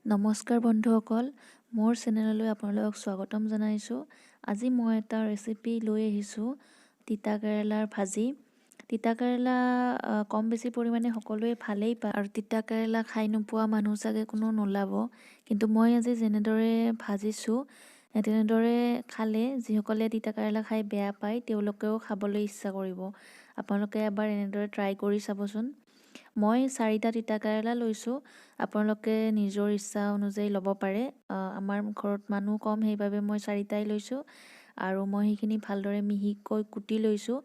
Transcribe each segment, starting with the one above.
নমস্কাৰ বন্ধুসকল, মোৰ চেনেললৈ আপোনালোকক স্বাগতম জনাইছোঁ। আজি মই এটা ৰেচিপি লৈ আহিছোঁ, তিতা কেৰেলাৰ ভাজি। তিতা কেৰেলা কম বেছি পৰিমাণে সকলোৱে ভালেই পায় আৰু তিতা কেৰেলা খাই নোপোৱা মানুহ চাগে কোনো নোলাব। কিন্তু মই আজি যেনেদৰে ভাজিছোঁ তেনেদৰে খালে যিসকলে তিতা কেৰেলা খাই বেয়া পায় তেওঁলোকেও খাবলৈ ইচ্ছা কৰিব। আপোনালোকে এবাৰ এনেদৰে ট্ৰাই কৰি চাবচোন। মই 4টা তিতা কেৰেলা লৈছোঁ। আপোনালোকে নিজৰ ইচ্ছা অনুযায়ী ল'ব পাৰে। আমাৰ ঘৰত মানুহ কম, সেইবাবে মই 4টাই লৈছোঁ। আৰু মই সেইখিনি ভালদৰে মিহিকৈ কুটি লৈছোঁ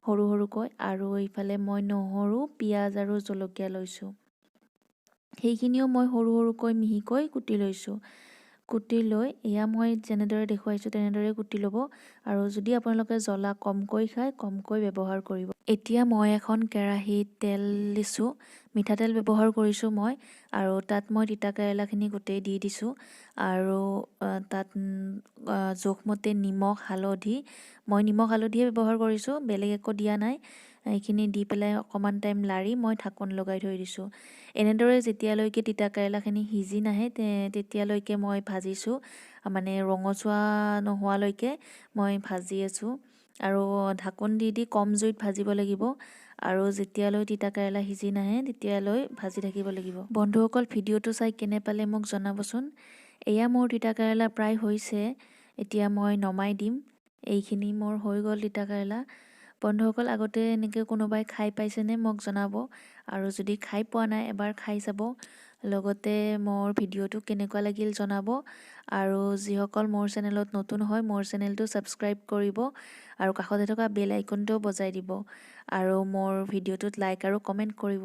সৰু সৰুকৈ। আৰু এইফালে মই নহৰু, পিঁয়াজ আৰু জলকীয়া লৈছোঁ। সেইখিনিও মই সৰু সৰুকৈ মিহিকৈ কুটি লৈছোঁ। কুটি লৈ এয়া মই যেনেদৰে দেখুৱাইছোঁ তেনেদৰে কুটি ল'ব। আৰু যদি আপোনালোকে জ্বলা কমকৈ খায় কমকৈ ব্যৱহাৰ কৰিব। এতিয়া মই এখন কেৰাহীত তেল দিছোঁ, মিঠাতেল ব্যৱহাৰ কৰিছোঁ মই। আৰু তাত মই তিতা কেৰেলাখিনি গোটেই দি দিছোঁ। আৰু তাত জোখমতে নিমখ, হালধি, মই নিমখ হালধিয়ে ব্যৱহাৰ কৰিছোঁ, বেলেগ একো দিয়া নাই। এইখিনি দি পেলাই অকণমান টাইম লাৰি মই ঢাকোন লগাই থৈ দিছোঁ। এনেদৰে যেতিয়ালৈকে তিতা কেৰেলাখিনি সিজি নাহে তেতিয়ালৈকে মই ভাজিছোঁ, মানে ৰঙচুৱা নোহোৱালৈকে মই ভাজি আছোঁ। আৰু ঢাকোন দি দি কম জুইত ভাজিব লাগিব। আৰু যেতিয়ালৈ তিতা কেৰেলা সিজি নাহে তেতিয়ালৈ ভাজি থাকিব লাগিব। বন্ধুসকল, ভিডিঅ'টো চাই কেনে পালে মোক জনাবচোন। এয়া মোৰ তিতা কেৰেলা প্ৰায় হৈছে, এতিয়া মই নমাই দিম। এইখিনি মোৰ হৈ গ'ল তিতা কেৰেলা। বন্ধুসকল, আগতে এনেকৈ কোনোবাই খাই পাইছেনে মোক জনাব। আৰু যদি খাই পোৱা নাই এবাৰ খাই চাব। লগতে মোৰ ভিডিঅ'টো কেনেকুৱা লাগিল জনাব। আৰু যিসকল মোৰ চেনেলত নতুন হয় মোৰ চেনেলটো ছাবস্ক্ৰাইব কৰিব আৰু কাষতে থকা বেল আইকনটোও বজাই দিব। আৰু মোৰ ভিডিঅ'টোত লাইক আৰু কমেণ্ট কৰিব।